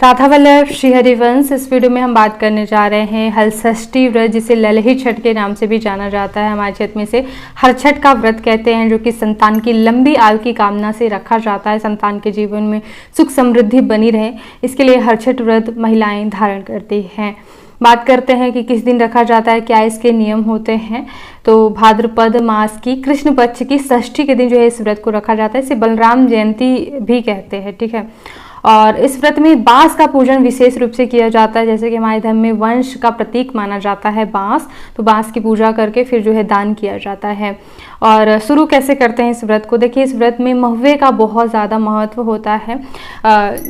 राधा वल्लभ श्री हरिवंश। इस वीडियो में हम बात करने जा रहे हैं हलषष्ठी व्रत, जिसे ललही छठ के नाम से भी जाना जाता है। हमारे क्षेत्र में से हर छठ का व्रत कहते हैं, जो कि संतान की लंबी आयु की कामना से रखा जाता है। संतान के जीवन में सुख समृद्धि बनी रहे, इसके लिए हर छठ व्रत महिलाएं धारण करती हैं। बात करते हैं कि किस दिन रखा जाता है, क्या इसके नियम होते हैं। तो भाद्रपद मास की कृष्ण पक्ष की षष्ठी के दिन जो है इस व्रत को रखा जाता है। इसे बलराम जयंती भी कहते हैं, ठीक है। और इस व्रत में बांस का पूजन विशेष रूप से किया जाता है, जैसे कि हमारे धर्म में वंश का प्रतीक माना जाता है बांस, तो बांस की पूजा करके फिर जो है दान किया जाता है। और शुरू कैसे करते हैं इस व्रत को, देखिए इस व्रत में महुए का बहुत ज़्यादा महत्व होता है।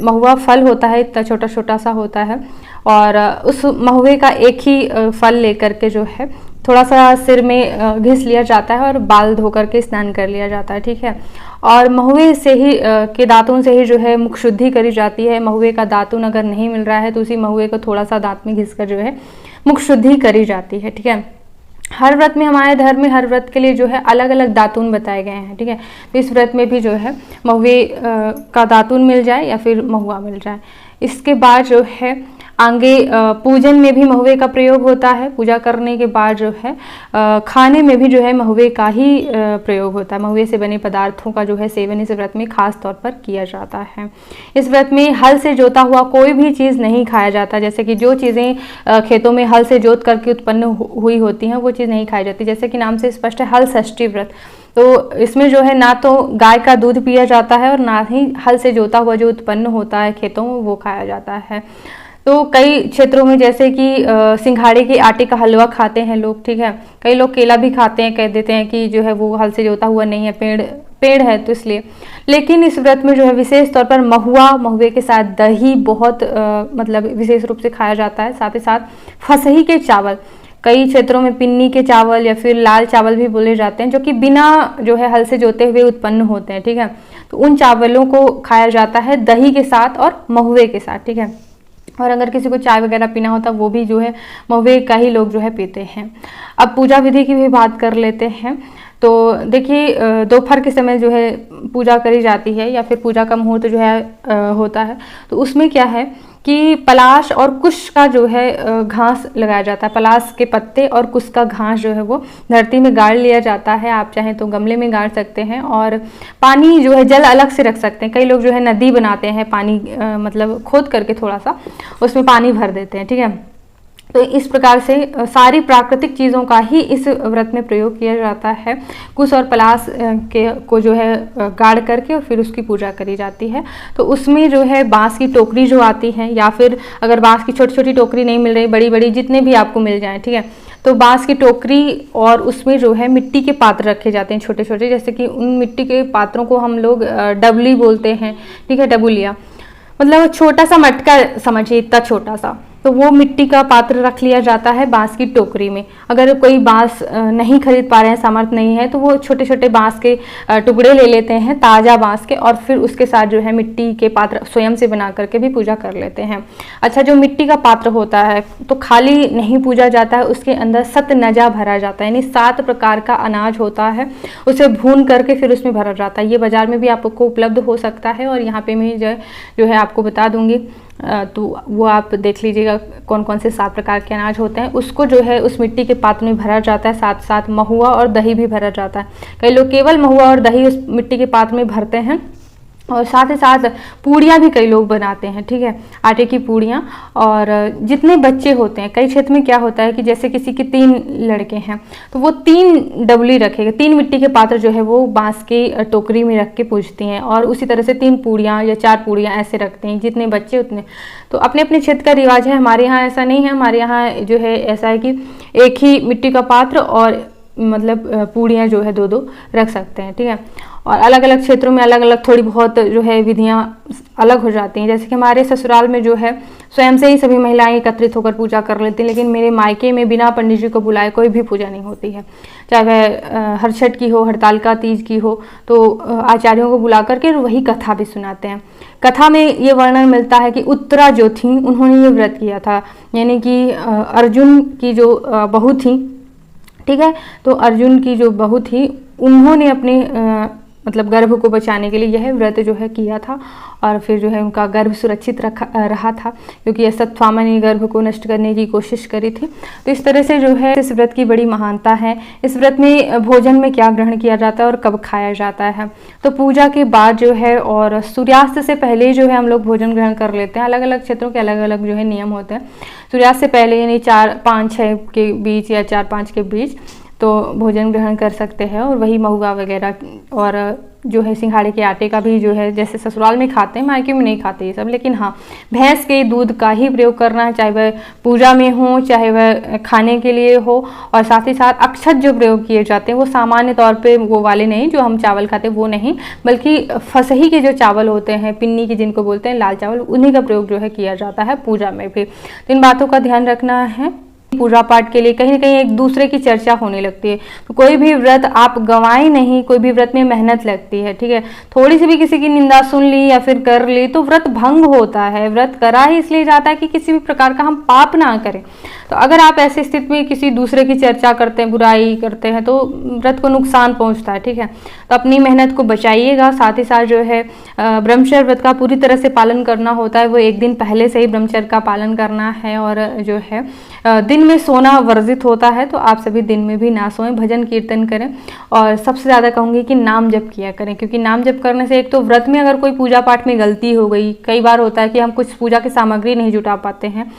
महुआ फल होता है, इतना छोटा छोटा सा होता है, और उस महुए का एक ही फल लेकर के जो है थोड़ा सा सिर में घिस लिया जाता है और बाल धो करके स्नान कर लिया जाता है, ठीक है। और महुए से ही के दातुन से ही जो है मुख शुद्धि करी जाती है। महुए का दातुन अगर नहीं मिल रहा है तो उसी महुए को थोड़ा सा दांत में घिस कर जो है मुख शुद्धि करी जाती है, ठीक है। हर व्रत में, हमारे धर्म में हर व्रत के लिए जो है अलग अलग दातुन बताए गए हैं, ठीक है। तो इस व्रत में भी जो है महुए का दातुन मिल जाए या फिर महुआ मिल जाए। इसके बाद जो है आगे पूजन में भी महुए का प्रयोग होता है। पूजा करने के बाद जो है खाने में भी जो है महुए का ही प्रयोग होता है। महुए से बने पदार्थों का जो है सेवन इस व्रत में खास तौर पर किया जाता है। इस व्रत में हल से जोता हुआ कोई भी चीज़ नहीं खाया जाता, जैसे कि जो चीज़ें खेतों में हल से जोत करके उत्पन्न हुई होती हैं वो चीज़ नहीं खाई जाती। जैसे कि नाम से स्पष्ट है हलषष्ठी व्रत, तो इसमें जो है ना तो गाय का दूध पिया जाता है और ना ही हल से जोता हुआ जो उत्पन्न होता है खेतों में वो खाया जाता है। तो कई क्षेत्रों में जैसे कि सिंघाड़े के आटे का हलवा खाते हैं लोग, ठीक है। कई लोग केला भी खाते हैं, कह देते हैं कि जो है वो हल से जोता हुआ नहीं है, पेड़ है तो इसलिए। लेकिन इस व्रत में जो है विशेष तौर पर महुए के साथ दही बहुत मतलब विशेष रूप से खाया जाता है। साथ ही साथ फसही के चावल, कई क्षेत्रों में पिन्नी के चावल या फिर लाल चावल भी बोले जाते हैं, जो कि बिना जो है हल से जोते हुए उत्पन्न होते हैं, ठीक है। तो उन चावलों को खाया जाता है दही के साथ और महुए के साथ, ठीक है। और अगर किसी को चाय वगैरह पीना होता वो भी जो है महुए का ही लोग जो है पीते हैं। अब पूजा विधि की भी बात कर लेते हैं। तो देखिए दोपहर के समय जो है पूजा करी जाती है या फिर पूजा का मुहूर्त जो है होता है, तो उसमें क्या है कि पलाश और कुश का जो है घास लगाया जाता है। पलाश के पत्ते और कुश का घास जो है वो धरती में गाड़ लिया जाता है। आप चाहें तो गमले में गाड़ सकते हैं, और पानी जो है जल अलग से रख सकते हैं। कई लोग जो है नदी बनाते हैं, पानी मतलब खोद करके थोड़ा सा उसमें पानी भर देते हैं, ठीक है। तो इस प्रकार से सारी प्राकृतिक चीज़ों का ही इस व्रत में प्रयोग किया जाता है। कुश और पलाश को जो है गाड़ करके और फिर उसकी पूजा करी जाती है। तो उसमें जो है बांस की टोकरी जो आती है, या फिर अगर बांस की छोटी छोटी टोकरी नहीं मिल रही, बड़ी बड़ी जितने भी आपको मिल जाए, ठीक है, तो बांस की टोकरी और उसमें जो है मिट्टी के पात्र रखे जाते हैं छोटे छोटे, जैसे कि उन मिट्टी के पात्रों को हम लोग डबली बोलते हैं, ठीक है, डबुलिया, मतलब छोटा सा मटका समझिए, इतना छोटा सा। तो वो मिट्टी का पात्र रख लिया जाता है बांस की टोकरी में। अगर कोई बांस नहीं खरीद पा रहे हैं, सामर्थ्य नहीं है, तो वो छोटे छोटे बांस के टुकड़े ले लेते हैं, ताज़ा बांस के, और फिर उसके साथ जो है मिट्टी के पात्र स्वयं से बना करके भी पूजा कर लेते हैं। अच्छा, जो मिट्टी का पात्र होता है तो खाली नहीं पूजा जाता है, उसके अंदर सतनजा भरा जाता है, यानी 7 प्रकार का अनाज होता है, उसे भून करके फिर उसमें भरा जाता है। ये बाजार में भी आपको उपलब्ध हो सकता है, और यहाँ पे मैं जो है आपको बता दूंगी, तो वो आप देख लीजिएगा कौन कौन से 7 प्रकार के अनाज होते हैं। उसको जो है उस मिट्टी के पात्र में भरा जाता है, साथ साथ महुआ और दही भी भरा जाता है। कई लोग केवल महुआ और दही उस मिट्टी के पात्र में भरते हैं, और साथ ही साथ पूड़ियाँ भी कई लोग बनाते हैं, ठीक है, आटे की पूड़ियाँ। और जितने बच्चे होते हैं, कई क्षेत्र में क्या होता है कि जैसे किसी के 3 लड़के हैं, तो वो 3 डबली रखेगा, 3 मिट्टी के पात्र जो है वो बांस की टोकरी में रख के पूजती हैं, और उसी तरह से 3 पूड़ियाँ या 4 पूड़ियाँ ऐसे रखते हैं, जितने बच्चे उतने। तो अपने अपने क्षेत्र का रिवाज है, हमारे यहाँ ऐसा नहीं है। हमारे यहाँ जो है ऐसा है कि एक ही मिट्टी का पात्र और मतलब पूड़ियाँ जो है 2-2 रख सकते हैं, ठीक है। और अलग अलग क्षेत्रों में अलग अलग थोड़ी बहुत जो है विधियाँ अलग हो जाती हैं। जैसे कि हमारे ससुराल में जो है स्वयं से ही सभी महिलाएं एकत्रित होकर पूजा कर लेती हैं, लेकिन मेरे मायके में बिना पंडित जी को बुलाए कोई भी पूजा नहीं होती है। चाहे वह हर छठ की हो, हड़तालिका तीज की हो, तो आचार्यों को बुला करके वही कथा भी सुनाते हैं। कथा में ये वर्णन मिलता है कि उत्तरा जो थी उन्होंने ये व्रत किया था, यानी कि अर्जुन की जो बहू थी, ठीक है, तो अर्जुन की जो बहू थी उन्होंने अपने मतलब गर्भ को बचाने के लिए यह व्रत जो है किया था, और फिर जो है उनका गर्भ सुरक्षित रहा था, क्योंकि सत्यभामा ने गर्भ को नष्ट करने की कोशिश करी थी। तो इस तरह से जो है इस व्रत की बड़ी महानता है। इस व्रत में भोजन में क्या ग्रहण किया जाता है और कब खाया जाता है, तो पूजा के बाद जो है और सूर्यास्त से पहले जो है हम लोग भोजन ग्रहण कर लेते हैं। अलग अलग क्षेत्रों के अलग अलग जो है नियम होते हैं। सूर्यास्त से पहले यानी 4-5-6 के बीच या 4-5 के बीच तो भोजन ग्रहण कर सकते हैं। और वही महुआ वगैरह और जो है सिंघाड़े के आटे का भी जो है, जैसे ससुराल में खाते हैं, मायके में नहीं खाते ये सब, लेकिन हाँ भैंस के दूध का ही प्रयोग करना है, चाहे वह पूजा में हो चाहे वह खाने के लिए हो। और साथ ही साथ अक्षत जो प्रयोग किए जाते हैं वो सामान्य तौर पे वो वाले नहीं जो हम चावल खाते हैं वो नहीं, बल्कि फसही के जो चावल होते हैं, पिन्नी की जिनको बोलते हैं, लाल चावल, उन्हीं का प्रयोग जो है किया जाता है पूजा में भी। तो इन बातों का ध्यान रखना है। पूजा पाठ के लिए कहीं ना कहीं एक दूसरे की चर्चा होने लगती है, तो कोई भी व्रत आप गंवाएं नहीं, कोई भी व्रत में मेहनत लगती है, ठीक है। थोड़ी सी भी किसी की निंदा सुन ली या फिर कर ली तो व्रत भंग होता है। व्रत करा ही इसलिए जाता है कि किसी भी प्रकार का हम पाप ना करें। तो अगर आप ऐसी स्थिति में किसी दूसरे की चर्चा करते हैं, बुराई करते हैं, तो व्रत को नुकसान पहुंचता है, ठीक है। तो अपनी मेहनत को बचाइएगा। साथ ही साथ जो है ब्रह्मचर्य व्रत का पूरी तरह से पालन करना होता है। वो एक दिन पहले से ही ब्रह्मचर्य का पालन करना है। और जो है दिन में सोना वर्जित होता है, तो आप सभी दिन में भी ना सोएं, भजन कीर्तन करें। और सबसे ज़्यादा कहूँगी कि नाम जप किया करें, क्योंकि नाम जप करने से एक तो व्रत में अगर कोई पूजा पाठ में गलती हो गई, कई बार होता है कि हम कुछ पूजा की सामग्री नहीं जुटा पाते हैं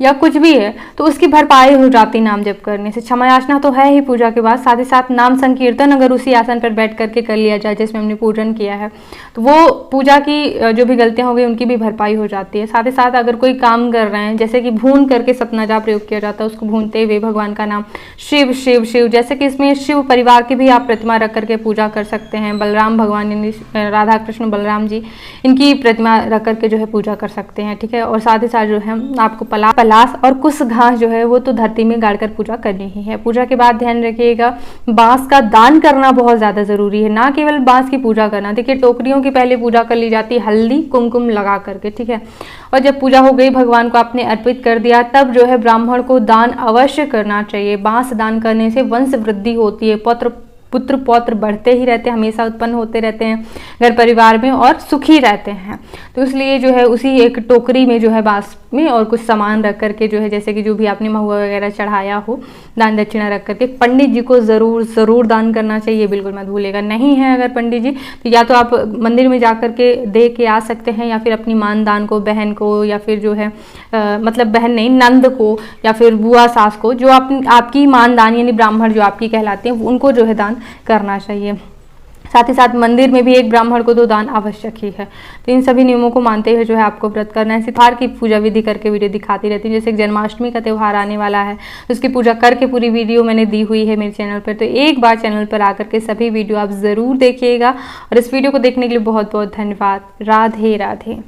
या कुछ भी है, तो उसकी भरपाई हो जाती नाम जप करने से। क्षमा याचना तो है ही पूजा के बाद, साथ ही साथ नाम संकीर्तन अगर उसी आसन पर बैठ करके कर लिया जाए जिसमें हमने पूजन किया है, तो वो पूजा की जो भी गलतियां हो गई उनकी भी भरपाई हो जाती है। साथ ही साथ अगर कोई काम कर रहे हैं, जैसे कि भून करके सतनाजा प्रयोग किया जाता है, उसको भूनते हुए भगवान का नाम शिव शिव शिव, जैसे कि इसमें शिव परिवार की भी आप प्रतिमा रख करके पूजा कर सकते हैं। बलराम भगवान यानी राधा कृष्ण बलराम जी, इनकी प्रतिमा रख करके जो है पूजा कर सकते हैं, ठीक है। और साथ ही साथ जो है आपको पलास और कुछ घास जो है वो तो धरती में गाड़कर पूजा करनी ही है। पूजा के बाद ध्यान रखिएगा बांस का दान करना बहुत ज्यादा जरूरी है। ना केवल बांस की पूजा करना, देखिए टोकरियों की पहले पूजा कर ली जाती है हल्दी कुमकुम लगा करके, ठीक है। और जब पूजा हो गई, भगवान को आपने अर्पित कर दिया, तब जो है ब्राह्मण को दान अवश्य करना चाहिए। बांस दान करने से वंश वृद्धि होती है, पुत्र पौत्र बढ़ते ही रहते हैं, हमेशा उत्पन्न होते रहते हैं घर परिवार में और सुखी रहते हैं। तो इसलिए जो है उसी एक टोकरी में जो है बांस में और कुछ सामान रख करके जो है, जैसे कि जो भी आपने महुआ वगैरह चढ़ाया हो, दान दक्षिणा रख करके पंडित जी को ज़रूर दान करना चाहिए, बिल्कुल मत भूलिएगा। नहीं है अगर पंडित जी, तो या तो आप मंदिर में जा करके दे के आ सकते हैं, या फिर अपनी मानदान को, बहन को, या फिर जो है मतलब बहन नहीं नंद को, या फिर बुआ सास को, जो आपकी मानदान यानी ब्राह्मण जो आपकी कहलाते हैं, उनको जो है दान करना चाहिए। साथ ही साथ मंदिर में भी एक ब्राह्मण को तो दान आवश्यक ही है। तो इन सभी नियमों को मानते हुए जो है आपको व्रत करना है। त्योहार की पूजा विधि करके वीडियो दिखाती रहती हूँ, जैसे जन्माष्टमी का त्यौहार आने वाला है, उसकी पूजा करके पूरी वीडियो मैंने दी हुई है मेरे चैनल पर। तो एक बार चैनल पर आकर के सभी वीडियो आप ज़रूर देखिएगा। और इस वीडियो को देखने के लिए बहुत बहुत धन्यवाद। राधे राधे।